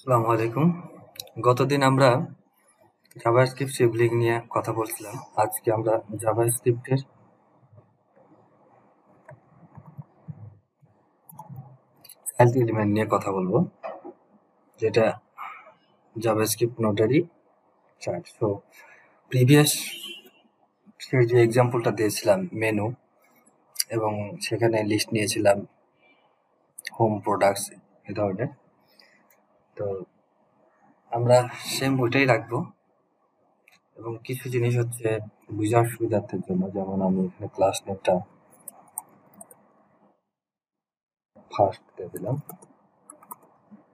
আসসালামু আলাইকুম। গতদিন আমরা জাভাস্ক্রিপ্ট সিবলিং নিয়ে কথা বলছিলাম। আজকে আমরা জাভাস্ক্রিপ্টের চাইল্ড এলিমেন্ট নিয়ে কথা বলবো, যেটা জাভাস্ক্রিপ্ট নোডেরই চাইল্ড। সো প্রিভিয়াস যে এক্সাম্পলটা দিয়েছিলাম মেনু, এবং সেখানে লিস্ট নিয়েছিলাম হোম প্রোডাক্টস এ ধরনের। তো আমরা সেম ওইটাই রাখবো, এবং কিছু জিনিস হচ্ছে বুঝার সুবিধার্থের জন্য, যেমন আমি এখানে ক্লাস নেমটা ফার্স্ট দিয়ে দিলাম,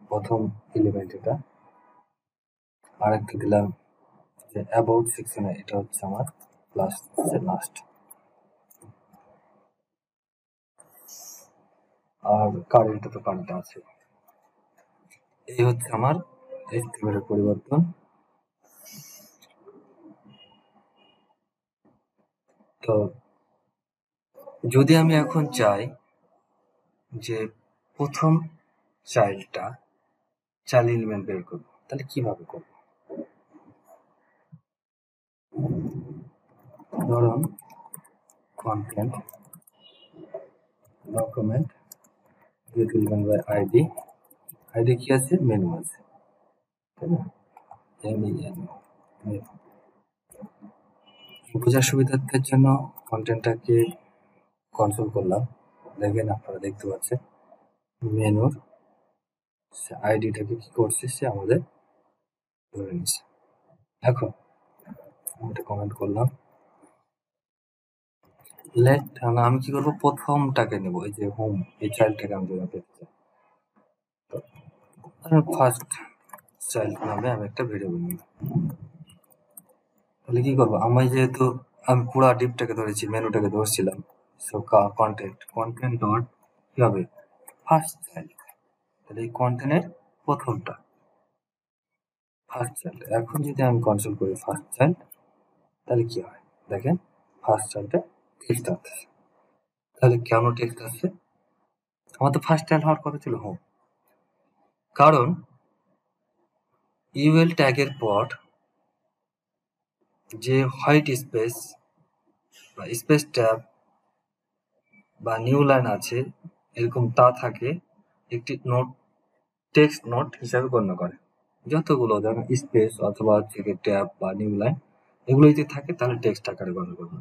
প্রথম এলিমেন্ট এটা। আরেকটা দিলাম যে অ্যাবাউট সেকশনে, এটা হচ্ছে আমার লাস্ট। আর কারেন্ট তো কারেন্ট আছে। এই হচ্ছে আমার HTML এর পরিবর্তন। তো যদি আমি এখন চাই যে প্রথম চাইল্ড এলিমেন্ট বের করব, তাহলে কিভাবে করব? ধরুন content document get element by ID. ID কি আছে? মেনু আছে, তাই না? বোঝার সুবিধার্থের জন্য কন্টেন্টটাকে কনসোল করলাম। দেখেন, আপনারা দেখতে পাচ্ছেন মেনুর আইডিটাকে কি করছে, সে আমাদের ধরে নিচ্ছে। এখন এটা কমেন্ট করলাম, আমি কি করবো, প্রথমটাকে নেব, এই যে হোম, এই চাইল্ডটাকে আমি যেটা পেতে চাই। ফার্স্ট চাইল্ড নামে আমি একটা ভেরিয়েবল নিব। তাহলে কি করবো, যেহেতু আমি পুরো ডিপটাকে ধরেছি, মেনুটাকে ধরছিলাম, সো কন্টেন্ট ডট কি হবে, ফার্স্ট চাইল্ড। তাহলে এই কন্টেন্টের প্রথমটা ফার্স্ট চাইল্ড। এখন যদি আমি কনসোল করি ফার্স্ট চাইল্ড, তাহলে কি হয় দেখেন, ফার্স্ট চাইল্ডে টেক্সট আসছে। তাহলে কেন টেক্সট আসছে? আমার তো ফার্স্ট চাইল্ড হওয়ার কথা ছিল হোম। কারণ ইউএল ট্যাগের পর যে হোয়াইট স্পেস বা স্পেস ট্যাব বা নিউ লাইন আছে, এরকম তা থাকে একটি নোট, টেক্সট নোট হিসাবে গণ্য করে। যতগুলো যেমন স্পেস অথবা থেকে ট্যাব বা নিউ লাইন, এগুলো যদি থাকে তাহলে টেক্সট আকারে গণ্য করবে।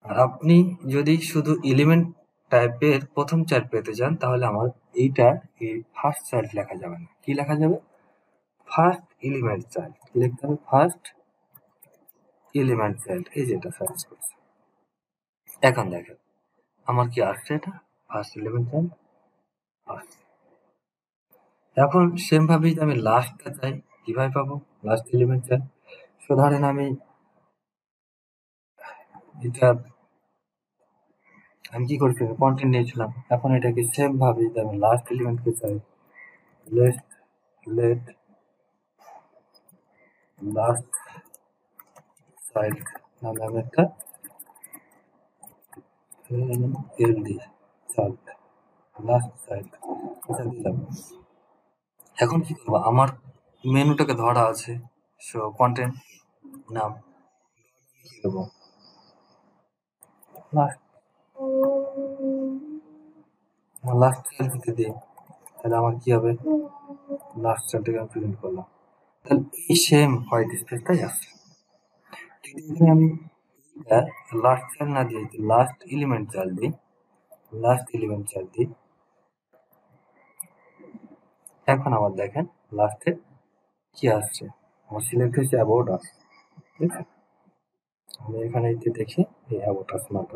আর আপনি যদি শুধু এলিমেন্ট টাইপের প্রথম চাইল্ড পেতে চান, তাহলে আমার এইটা এই ফার্স্ট চাইল্ড লেখা যাবে না। কি লেখা যাবে? First element child. কি লিখতে হবে? First element child. এই যেটা সার্চ করছে, এখন দেখেন আমার কি আসছে, এটা ফার্স্ট এলিমেন্ট চাইল্ড আসছে। এখন সেম ভাবে যদি আমি লাস্টটা চাই, কিভাবে পাবো লাস্ট এলিমেন্ট চাইল্ড? সো ধরেন আমি এটা, আমি কি করছি, কন্টেন্ট নিয়েছিলাম। এখন এটাকে সেম ভাবে যদি আমি লাস্ট এলিমেন্টকে চাই, লেট লাস্ট চাইল্ড নামে আমি একটা এল দিই, চাইল্ড লাস্ট চাইল্ড এটা দিলাম। এখন কি করবো, আমার মেনুটাকে ধরা আছে, সো কন্টেন্ট নাম কি দেবো, লাস্ট চাইল্ড দিতে দিই। তাহলে আমার কি হবে, লাস্ট চাইল্ডটাকে আমি প্রিন্ট করলাম। তাহলে এই সেম হোয়াইট স্পেসটাই আসছে। এখানে আমি লাস্ট চাইল্ড না দিয়ে লাস্ট এলিমেন্ট চাইল্ড দিই, এখন আমার দেখেন লাস্টে কি আসছে, আমার সিলেক্ট হয়েছে অ্যাবাউট আস। ঠিক আছে, আমি এখানে দেখি এই অ্যাবাউট আস মাত্র।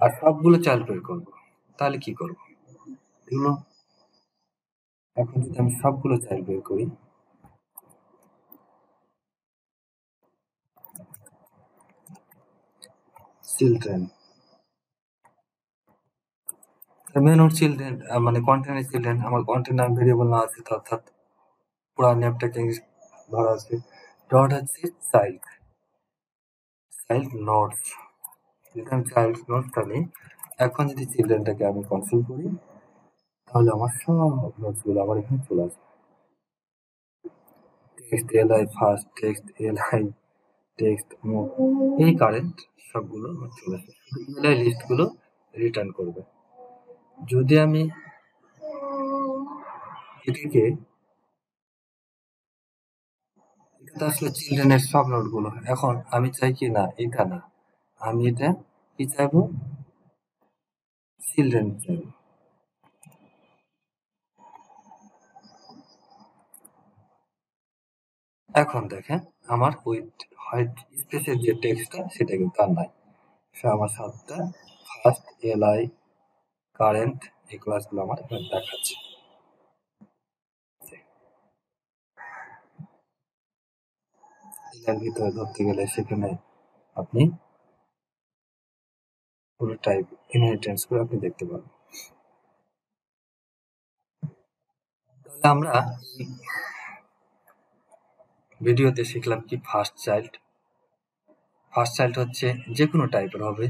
আর সবগুলো চাইল্ড বের করবো, তাহলে কি করবো এগুলো? এখন যদি আমি সবগুলো চাইল্ড বের করি, চিলড্রেন, মেনুর চিলড্রেন মানে কন্টেন্টের চিলড্রেন, আমার কন্টেন্ট নাম ভেরিয়েবল না আছে, অর্থাৎ পুরো নেমটাকে ধরা আছে। ডট হচ্ছে চাইল্ড নোটস, যদি আমি চাইল্ড নোটসটা নিই, এখন যদি চিলড্রেনটাকে আমি কনসোল করি, তাহলে আমার সব নোটসগুলো আবার এখানে চলে আসবে। Text LI first, text LI, text move, এই কারেন্ট সবগুলো আমার চলে আসবে। এলআই লিস্টগুলো রিটার্ন করবে। যদি আমি এটিকে, এটা আসলে চিলড্রেনের সব নোটগুলো। এখন আমি চাই কি না এটা না, আমি এটা কি চাইবো, চিলড্রেন চাইবো। এখন দেখেন আমার ওই হোয়াইট স্পেসের যে টেক্সটটা সেটা কিন্তু আর নাই। সে আমার 7টা ফার্স্ট, এলআই, কারেন্ট এই ক্লাসগুলো আমার এখানে দেখাচ্ছে। এটার ভিতরে ধরতে গেলে সেখানে আপনি পুরো টাইপ ইনহেরিটেন্স করে আপনি দেখতে পাবেন। তাহলে আমরা এই ভিডিওতে শিখলাম কি ফার্স্ট চাইল্ড। ফার্স্ট চাইল্ড হচ্ছে যে কোনো টাইপের হবে।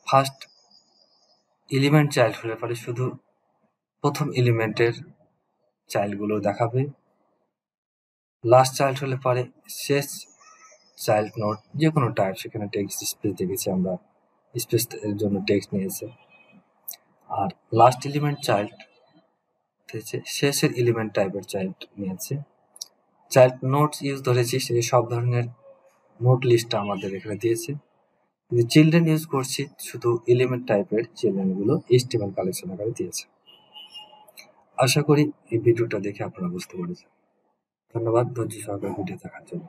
ফার্স্ট এলিমেন্ট চাইল্ড হলে পারে শুধু প্রথম এলিমেন্টের চাইল্ডগুলো দেখাবে। লাস্ট চাইল্ড হলে পারে শেষ চাইল্ড নোট যে কোনো টাইপ, সেখানে টেক্সট স্পেস দেখেছি আমরা, স্পেস এর জন্য টেক্সট নিয়েছে। আর লাস্ট এলিমেন্ট চাইল্ড হচ্ছে শেষের এলিমেন্ট টাইপের চাইল্ড নিয়েছে। চাইল্ড নোটস ইউজ ধরেছি, সেই সব ধরনের নোট লিস্টটা আমাদের এখানে দিয়েছে। চিলড্রেন ইউজ করছি শুধু এলিমেন্ট টাইপের চিলড্রেনগুলো HTML কালেকশন আকারে দিয়েছে। আশা করি এই ভিডিওটা দেখে আপনারা বুঝতে পেরেছেন। ধন্যবাদ ধৈর্য সহকারে ভিডিও দেখার জন্য।